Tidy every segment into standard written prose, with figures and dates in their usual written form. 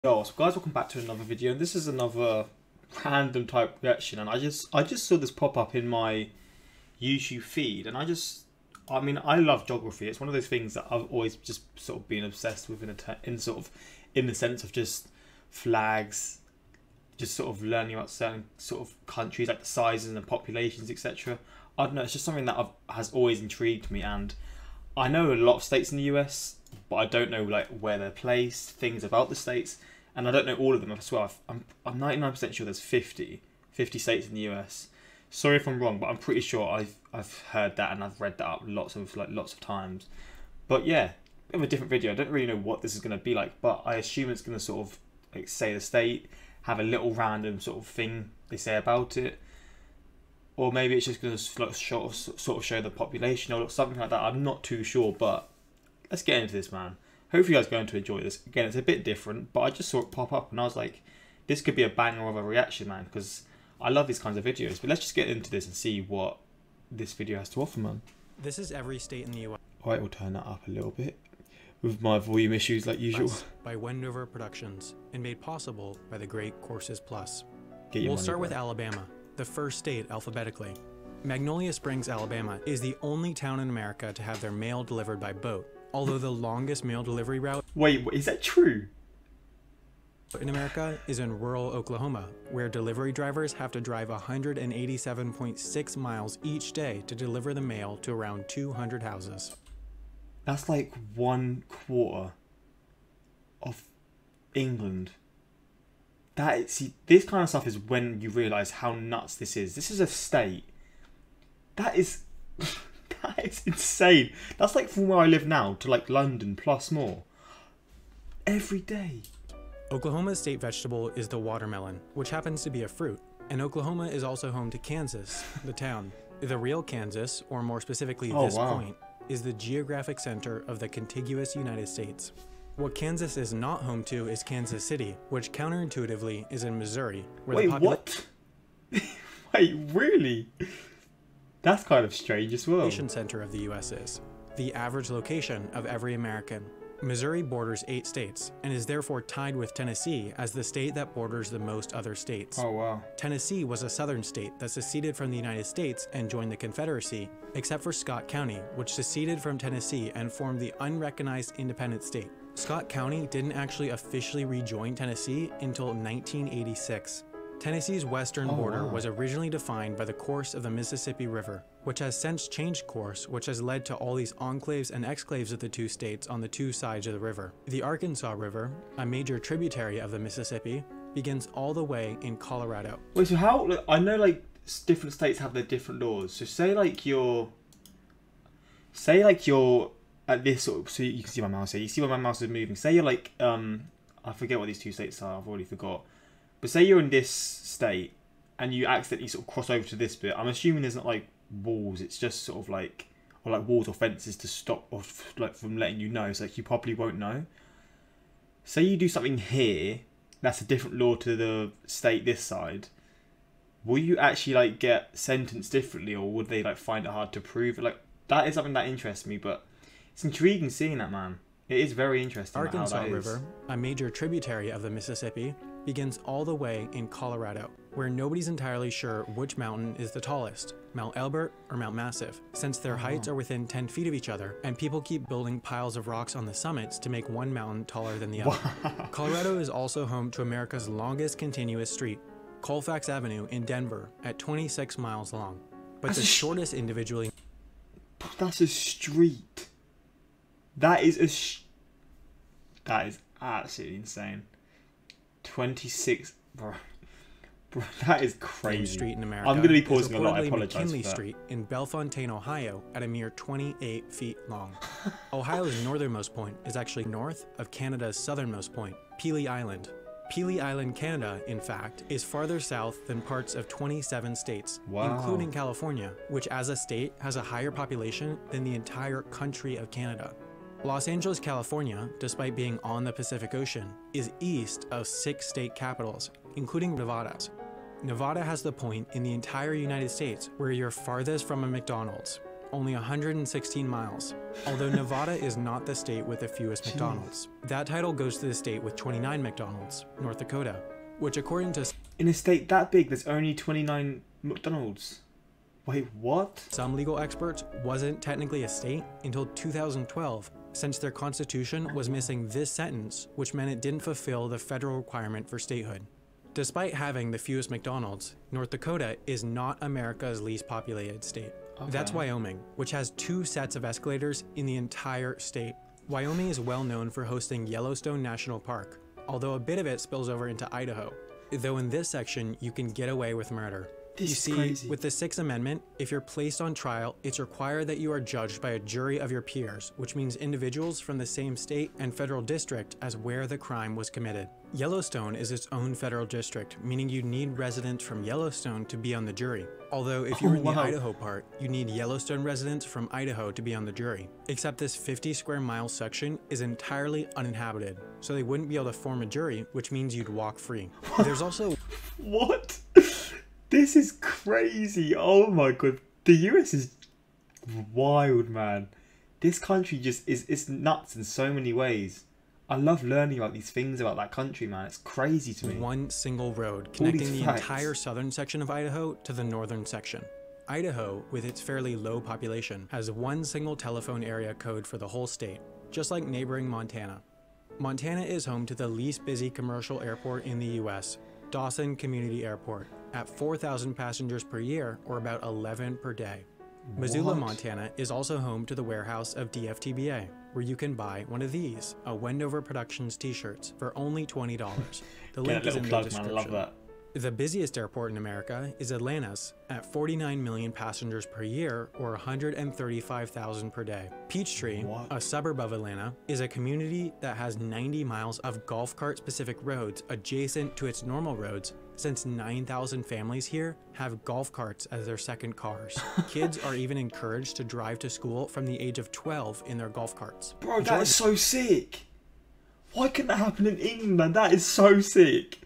Yo, so guys, welcome back to another video, and this is another random type reaction. And I just saw this pop up in my YouTube feed, and I mean, I love geography. It's one of those things that I've always just sort of been obsessed with in the sense of just flags, just sort of learning about certain sort of countries, like the sizes and the populations, etc. I don't know, it's just something that has always intrigued me, and I know a lot of states in the US, but I don't know like where they're placed, things about the states, and I don't know all of them as well. I'm 99% sure there's 50 states in the US. Sorry if I'm wrong, but I'm pretty sure I've heard that and I've read that up lots of times. But yeah, bit of a different video. I don't really know what this is going to be like, but I assume it's going to sort of like say the state, have a little random sort of thing they say about it, or maybe it's just going to sort of show the population or something like that. I'm not too sure, but let's get into this, man. Hopefully you guys are going to enjoy this. Again, it's a bit different, but I just saw it pop up and I was like, this could be a banger of a reaction, man, because I love these kinds of videos. But let's just get into this and see what this video has to offer, man. This is every state in the US. Alright, we'll turn that up a little bit with my volume issues like usual. By Wendover Productions and made possible by the great Courses Plus. We'll start with Alabama, the first state alphabetically. Magnolia Springs, Alabama is the only town in America to have their mail delivered by boat, although the longest mail delivery route is that true? in America is in rural Oklahoma, where delivery drivers have to drive 187.6 miles each day to deliver the mail to around 200 houses. That's like 1/4 of England. See, this kind of stuff is when you realise how nuts this is. This is a state. That is insane. That's like from where I live now to like London plus more. Every day. Oklahoma's state vegetable is the watermelon, which happens to be a fruit. And Oklahoma is also home to Kansas, the town. The real Kansas, or more specifically this point, is the geographic center of the contiguous United States. What Kansas is not home to is Kansas City, which counterintuitively is in Missouri, where Wait, what? Wait, really? That's kind of strange as well. The population center of the US is the average location of every American. Missouri borders 8 states and is therefore tied with Tennessee as the state that borders the most other states. Oh wow. Tennessee was a southern state that seceded from the United States and joined the Confederacy, except for Scott County, which seceded from Tennessee and formed the unrecognized independent state. Scott County didn't actually officially rejoin Tennessee until 1986. Tennessee's western border was originally defined by the course of the Mississippi River, which has since changed course, which has led to all these enclaves and exclaves of the two states on the two sides of the river. The Arkansas River, a major tributary of the Mississippi, begins all the way in Colorado. Wait, so how? Like, I know like different states have their different laws. So say like you're at this sort of, so you can see my mouse here. You see where my mouse is moving. Say you're like I forget what these two states are. I've already forgot. But say you're in this state and you accidentally sort of cross over to this bit. I'm assuming there's not like walls. It's just sort of like, or like walls or fences to stop or like from letting you know. So like you probably won't know. Say you do something here that's a different law to the state this side. Will you actually like get sentenced differently, or would they like find it hard to prove? Like that is something that interests me, but it's intriguing seeing that, man. It is very interesting. Arkansas River, a major tributary of the Mississippi, begins all the way in Colorado, where nobody's entirely sure which mountain is the tallest, Mount Elbert or Mount Massive, since their heights are within 10 feet of each other, and people keep building piles of rocks on the summits to make one mountain taller than the other. Colorado is also home to America's longest continuous street, Colfax Avenue in Denver, at 26 miles long, but the shortest individually. That's a street. That is absolutely insane. 26, bro, that is crazy. Street in America. I'm going to be pausing a lot. I apologize. McKinley Street in Bellefontaine, Ohio, at a mere 28 feet long. Ohio's northernmost point is actually north of Canada's southernmost point, Pelee Island. Pelee Island, Canada, in fact, is farther south than parts of 27 states, including California, which as a state has a higher population than the entire country of Canada. Los Angeles, California, despite being on the Pacific Ocean, is east of 6 state capitals, including Nevada. Nevada has the point in the entire United States where you're farthest from a McDonald's. only 116 miles, although Nevada is not the state with the fewest McDonald's. That title goes to the state with 29 McDonald's, North Dakota, which according to In a state that big, there's only 29 McDonald's. Wait, what? some legal experts, wasn't technically a state until 2012, since their constitution was missing this sentence, which meant it didn't fulfill the federal requirement for statehood. Despite having the fewest McDonald's, North Dakota is not America's least populated state. Okay. That's Wyoming, which has 2 sets of escalators in the entire state. Wyoming is well known for hosting Yellowstone National Park, although a bit of it spills over into Idaho. Though in this section, you can get away with murder. This You is see, crazy. with the 6th Amendment, if you're placed on trial, it's required that you are judged by a jury of your peers, which means individuals from the same state and federal district as where the crime was committed. Yellowstone is its own federal district, meaning you need residents from Yellowstone to be on the jury. Although if you're in the wow. Idaho part, you need Yellowstone residents from Idaho to be on the jury. Except this 50 square mile section is entirely uninhabited, so they wouldn't be able to form a jury, which means you'd walk free. There's also What? This is crazy. Oh my god. The US is wild, man. This country just is nuts in so many ways. I love learning about these things about that country, man. It's crazy to me. one single road All connecting these the facts. entire southern section of Idaho to the northern section. Idaho, with its fairly low population, has one single telephone area code for the whole state, just like neighboring Montana. Montana is home to the least busy commercial airport in the US, Dawson Community Airport, at 4,000 passengers per year, or about 11 per day. Missoula, What? Montana is also home to the warehouse of DFTBA, where you can buy one of these, a Wendover Productions t-shirts, for only $20. The link Get a is in little the plug, man. I description. love that. The busiest airport in America is Atlanta's, at 49 million passengers per year, or 135,000 per day. Peachtree, What? a suburb of Atlanta, is a community that has 90 miles of golf cart specific roads adjacent to its normal roads, since 9,000 families here have golf carts as their second cars. Kids are even encouraged to drive to school from the age of 12 in their golf carts. Bro, that is so sick. Why couldn't that happen in England, man? That is so sick.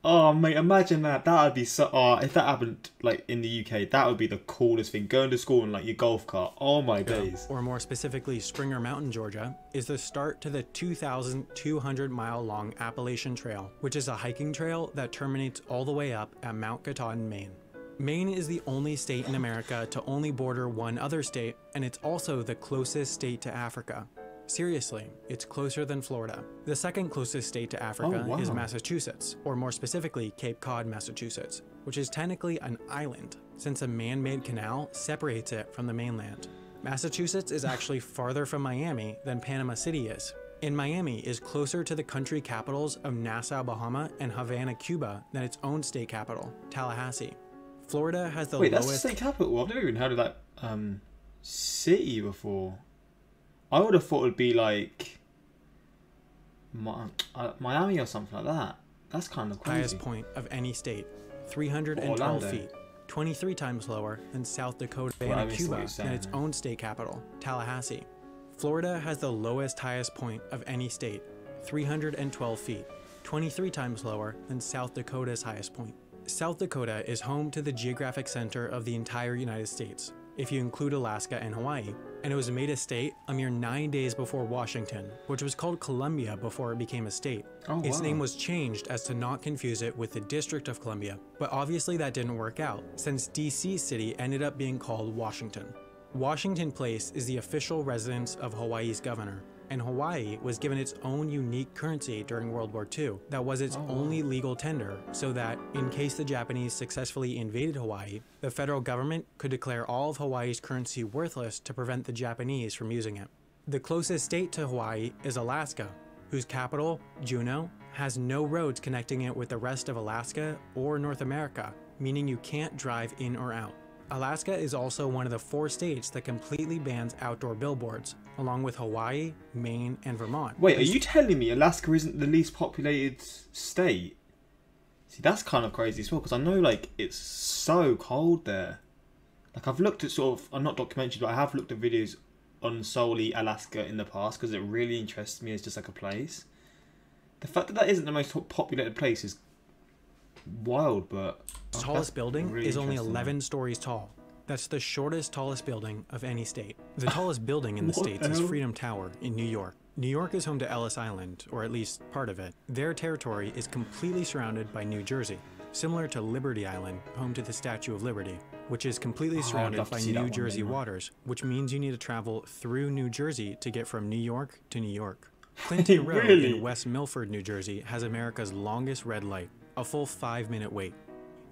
Oh, mate, imagine that. That would be so... Oh, if that happened, like, in the UK, that would be the coolest thing. Going to school in, like, your golf cart. Oh, my days. Or more specifically, Springer Mountain, Georgia, is the start to the 2,200-mile-long Appalachian Trail, which is a hiking trail that terminates all the way up at Mount Katahdin, Maine. Maine is the only state in America to only border one other state, and it's also the closest state to Africa. Seriously, it's closer than Florida. The second closest state to Africa Oh, wow. is Massachusetts, or more specifically, Cape Cod, Massachusetts, which is technically an island, since a man-made canal separates it from the mainland. Massachusetts is actually farther from Miami than Panama City is. And Miami is closer to the country capitals of Nassau, Bahama, and Havana, Cuba than its own state capital, Tallahassee. Florida has the Wait, that's lowest... the state capital? I've never even heard of that city before. I would have thought it would be like Miami or something like that. That's kind of crazy. highest point of any state, 312 Orlando. feet, 23 times lower than South Dakota, Well, I Havana, missed what Cuba, you're saying, than its yeah. own state capital, Tallahassee. Florida has the lowest highest point of any state, 312 feet, 23 times lower than South Dakota's highest point. South Dakota is home to the geographic center of the entire United States, if you include Alaska and Hawaii, and it was made a state a mere 9 days before Washington, which was called Columbia before it became a state. Oh, Its wow. name was changed as to not confuse it with the District of Columbia, but obviously that didn't work out, since DC City ended up being called Washington. Washington Place is the official residence of Hawaii's governor, and Hawaii was given its own unique currency during World War II that was its only legal tender, so that, in case the Japanese successfully invaded Hawaii, the federal government could declare all of Hawaii's currency worthless to prevent the Japanese from using it. The closest state to Hawaii is Alaska, whose capital, Juneau, has no roads connecting it with the rest of Alaska or North America, meaning you can't drive in or out. Alaska is also one of the 4 states that completely bans outdoor billboards, along with Hawaii, Maine, and Vermont. Wait, are you telling me Alaska isn't the least populated state? See, that's kind of crazy as well, because I know, like, it's so cold there. Like, I've looked at sort of, I'm not documentary, but I have looked at videos on solely Alaska in the past, because it really interests me as just like a place. The fact that that isn't the most populated place is wild, but... The tallest building really is only interesting. 11 stories tall, That's the shortest, tallest building of any state. The tallest building in the states is Freedom Tower in New York. New York is home to Ellis Island, or at least part of it. Their territory is completely surrounded by New Jersey, similar to Liberty Island, home to the Statue of Liberty, which is completely surrounded by New Jersey waters, which means you need to travel through New Jersey to get from New York to New York. Clinton Road in West Milford, New Jersey has America's longest red light, a full 5-minute wait.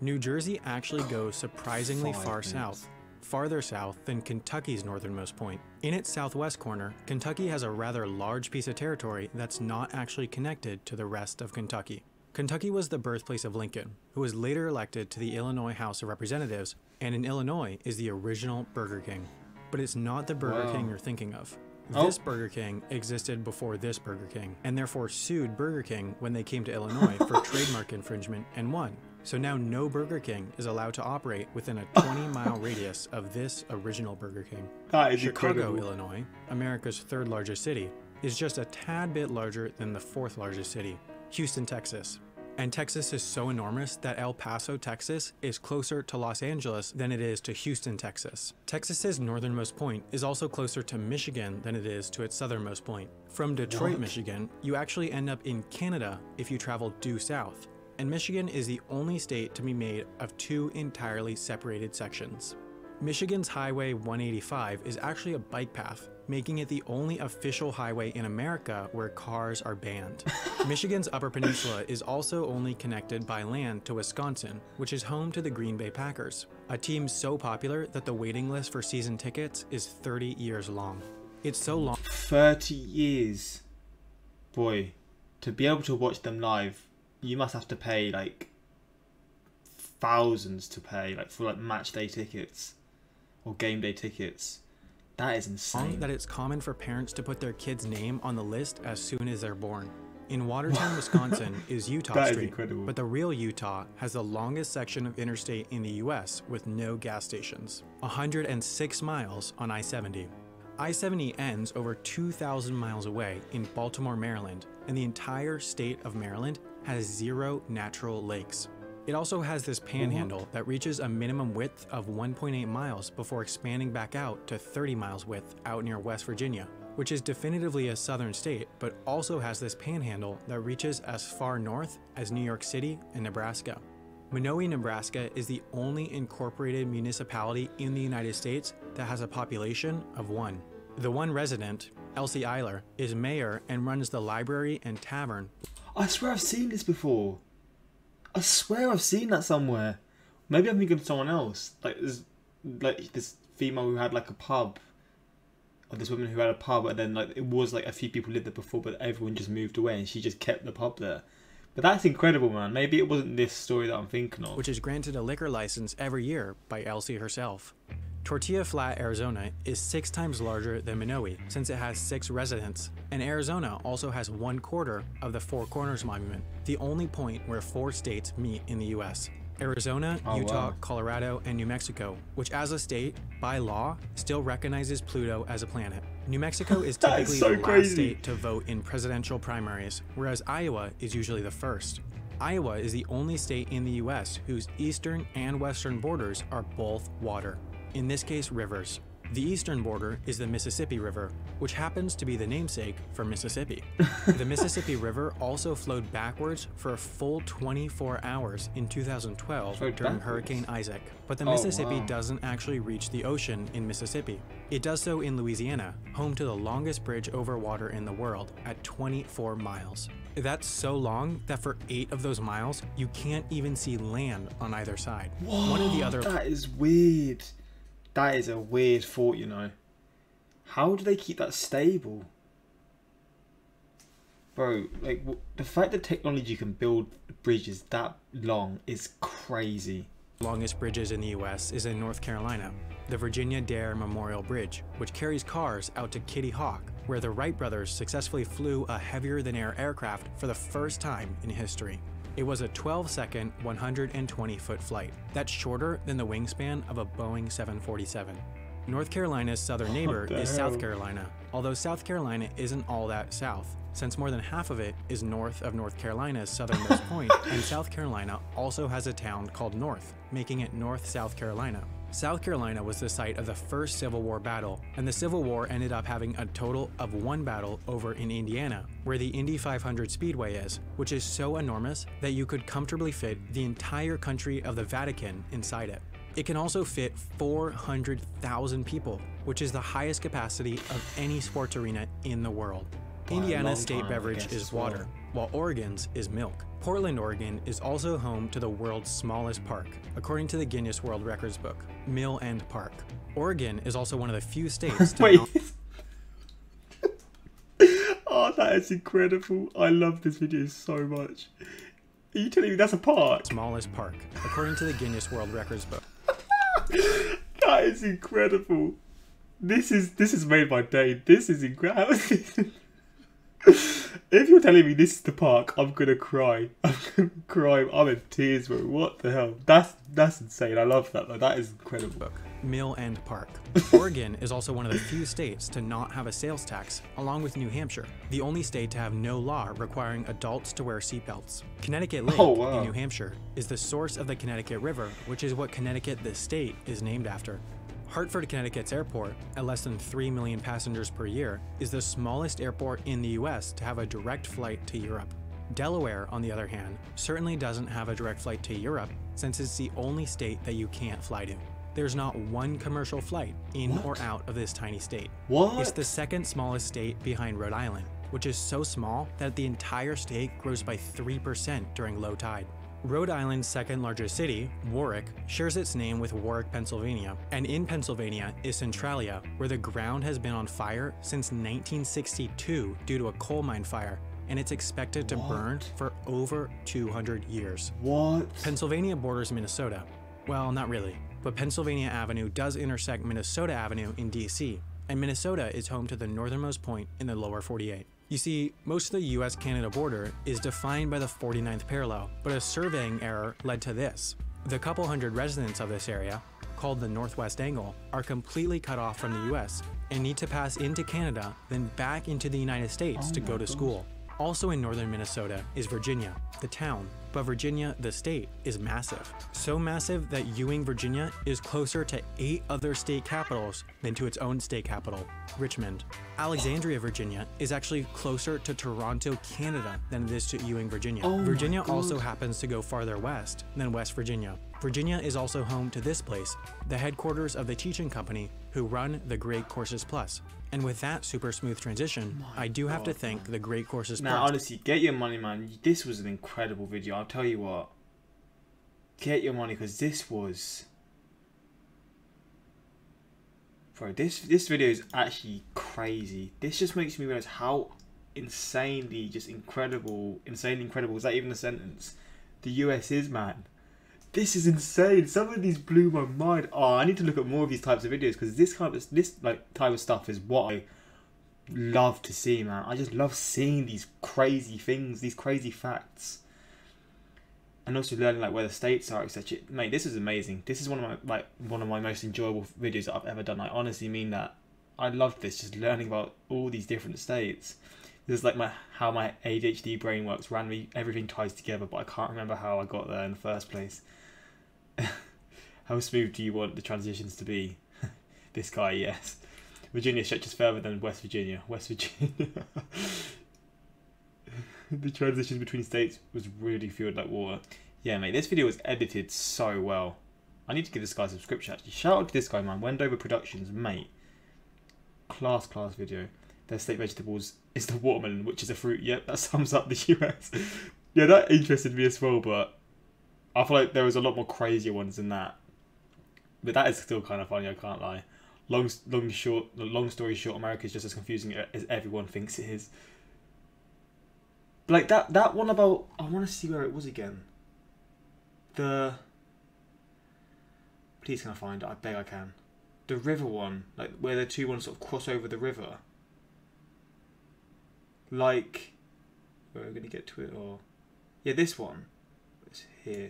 New Jersey actually goes surprisingly far south, farther south than Kentucky's northernmost point. In its southwest corner, Kentucky has a rather large piece of territory that's not actually connected to the rest of Kentucky. Kentucky was the birthplace of Lincoln, who was later elected to the Illinois House of Representatives, and in Illinois is the original Burger King. But it's not the Burger King you're thinking of. This Burger King existed before this Burger King, and therefore sued Burger King when they came to Illinois for trademark infringement and won. So now no Burger King is allowed to operate within a 20-mile radius of this original Burger King. That is Chicago, incredible. Illinois, America's third largest city, is just a tad bit larger than the fourth largest city, Houston, Texas. And Texas is so enormous that El Paso, Texas is closer to Los Angeles than it is to Houston, Texas. Texas's northernmost point is also closer to Michigan than it is to its southernmost point. From Detroit, Michigan, you actually end up in Canada if you travel due south. And Michigan is the only state to be made of two entirely separated sections. Michigan's Highway 185 is actually a bike path, making it the only official highway in America where cars are banned. Michigan's Upper Peninsula is also only connected by land to Wisconsin, which is home to the Green Bay Packers, a team so popular that the waiting list for season tickets is 30 years long. It's so long. 30 years. Boy, to be able to watch them live, you must have to pay like thousands to pay like for like match day tickets or game day tickets. That is insane. That it's common for parents to put their kid's name on the list as soon as they're born. In Watertown, Wisconsin is Utah Street, but the real Utah has the longest section of interstate in the US with no gas stations, 106 miles on I-70. I-70 ends over 2,000 miles away in Baltimore, Maryland, and the entire state of Maryland has 0 natural lakes. It also has this panhandle that reaches a minimum width of 1.8 miles before expanding back out to 30 miles width out near West Virginia, which is definitively a southern state, but also has this panhandle that reaches as far north as New York City and Nebraska. Monowi, Nebraska is the only incorporated municipality in the United States that has a population of 1. The one resident, Elsie Eiler, is mayor and runs the library and tavern. I swear I've seen this before. I swear I've seen that somewhere. Maybe I'm thinking of someone else. Like this female who had like a pub. Or this woman who had a pub, and then like it was like a few people lived there before, but everyone just moved away and she just kept the pub there. But that's incredible, man. Maybe it wasn't this story that I'm thinking of. Which is granted a liquor license every year by Elsie herself. Tortilla Flat, Arizona is 6 times larger than Monowi since it has 6 residents, and Arizona also has 1/4 of the Four Corners Monument, the only point where 4 states meet in the US. Arizona, Utah, Colorado, and New Mexico, which as a state, by law, still recognizes Pluto as a planet. New Mexico is typically the last state to vote in presidential primaries, whereas Iowa is usually the first. Iowa is the only state in the US whose eastern and western borders are both water. In this case, rivers. The eastern border is the Mississippi River, which happens to be the namesake for Mississippi. The Mississippi River also flowed backwards for a full 24 hours in 2012 during Hurricane Isaac. But the Mississippi doesn't actually reach the ocean in Mississippi. It does so in Louisiana, home to the longest bridge over water in the world at 24 miles. That's so long that for 8 of those miles, you can't even see land on either side. Whoa, that is weird. That is a weird thought, you know. How do they keep that stable? Bro, like, the fact that technology can build bridges that long is crazy. Longest bridges in the US is in North Carolina, the Virginia Dare Memorial Bridge, which carries cars out to Kitty Hawk, where the Wright brothers successfully flew a heavier-than-air aircraft for the first time in history. It was a 12-second, 120-foot flight. That's shorter than the wingspan of a Boeing 747. North Carolina's southern neighbor is South Carolina, although South Carolina isn't all that south, since more than half of it is north of North Carolina's southernmost point, and South Carolina also has a town called North, making it North South Carolina. South Carolina was the site of the first Civil War battle, and the Civil War ended up having a total of one battle over in Indiana, where the Indy 500 Speedway is, which is so enormous that you could comfortably fit the entire country of the Vatican inside it. It can also fit 400,000 people, which is the highest capacity of any sports arena in the world. Indiana's state beverage is water, while Oregon's is milk. Portland, Oregon is also home to the world's smallest park, according to the Guinness World Records book, Mill End Park. Oregon is also one of the few states to Wait. Oh, that is incredible. I love this video so much. Are you telling me that's a park? Smallest park, according to the Guinness World Records book. That is incredible. This is made my day. This is incredible. If you're telling me this is the park, I'm gonna cry. I'm gonna cry. I'm in tears, bro. What the hell? That's insane. I love that though. That is incredible. Book. Mill End Park. Oregon is also one of the few states to not have a sales tax, along with New Hampshire, the only state to have no law requiring adults to wear seatbelts. Connecticut Lake in New Hampshire is the source of the Connecticut River, which is what Connecticut, the state, is named after. Hartford, Connecticut's airport, at less than 3 million passengers per year, is the smallest airport in the US to have a direct flight to Europe. Delaware, on the other hand, certainly doesn't have a direct flight to Europe, since it's the only state that you can't fly to. There's not one commercial flight in or out of this tiny state. What? It's the second smallest state behind Rhode Island, which is so small that the entire state grows by 3% during low tide. Rhode Island's second largest city, Warwick, shares its name with Warwick, Pennsylvania, and in Pennsylvania is Centralia, where the ground has been on fire since 1962 due to a coal mine fire, and it's expected to burn for over 200 years. What? Pennsylvania borders Minnesota. Well, not really, but Pennsylvania Avenue does intersect Minnesota Avenue in DC, and Minnesota is home to the northernmost point in the lower 48. You see, most of the US-Canada border is defined by the 49th parallel, but a surveying error led to this. The couple hundred residents of this area, called the Northwest Angle, are completely cut off from the US and need to pass into Canada, then back into the United States to go to school. Also in northern Minnesota is Virginia, the town, but Virginia, the state, is massive. So massive that Ewing, Virginia is closer to 8 other state capitals than to its own state capital, Richmond. Alexandria, Virginia is actually closer to Toronto, Canada than it is to Ewing, Virginia. Virginia also happens to go farther west than West Virginia. Virginia is also home to this place, the headquarters of the teaching company who run the Great Courses Plus. And with that super smooth transition, I do have to thank the Great Courses Plus. Now, honestly, get your money, man. This was an incredible video. I'll tell you what. Get your money, because this was... Bro, this video is actually crazy. This just makes me realize how insanely incredible, is that even a sentence, the US is, man. This is insane. Some of these blew my mind. Oh, I need to look at more of these types of videos, because this type of stuff is what I love to see, man. I just love seeing these crazy things, these crazy facts, and also learning like where the states are, etc. Mate, this is amazing. This is one of my most enjoyable videos that I've ever done. I honestly mean that. I love this, just learning about all these different states. This is like how my ADHD brain works. Randomly, everything ties together, but I can't remember how I got there in the first place. How smooth do you want the transitions to be? This guy, yes. Virginia stretches further than West Virginia. West Virginia. The transitions between states was really fueled like water. Yeah, mate, this video was edited so well. I need to give this guy a subscription, actually. Shout out to this guy, man. Wendover Productions, mate. Class video. Their state vegetables is the watermelon, which is a fruit. Yep, that sums up the US. Yeah, that interested me as well, but I feel like there was a lot more crazier ones than that. But that is still kind of funny, I can't lie. Long story short, America is just as confusing as everyone thinks it is. But like that one about, I want to see where it was again. Please can I find it? I beg I can. The river one, like where the two ones sort of cross over the river. Like, we're going to get to it, or... Yeah, this one. It's here.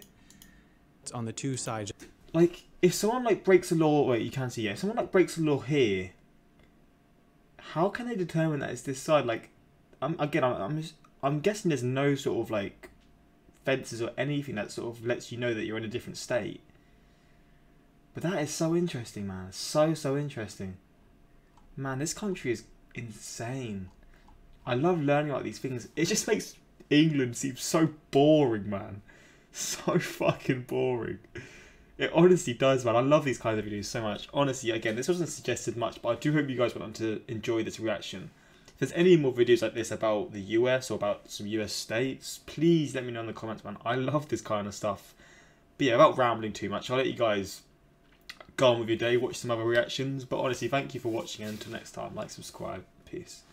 It's on the two sides. Like, if someone like breaks a law... Wait, you can see, yeah. If someone like breaks a law here, how can they determine that it's this side? Like, I'm guessing there's no sort of like fences or anything that sort of lets you know that you're in a different state. But that is so interesting, man. So interesting. Man, this country is insane. I love learning about these things. It just makes England seem so boring, man. So fucking boring. It honestly does, man. I love these kinds of videos so much. Honestly, again, this wasn't suggested much, but I do hope you guys went on to enjoy this reaction. If there's any more videos like this about the US or about some US states, please let me know in the comments, man. I love this kind of stuff. But yeah, without rambling too much, I'll let you guys go on with your day, watch some other reactions. But honestly, thank you for watching, and until next time, like, subscribe. Peace.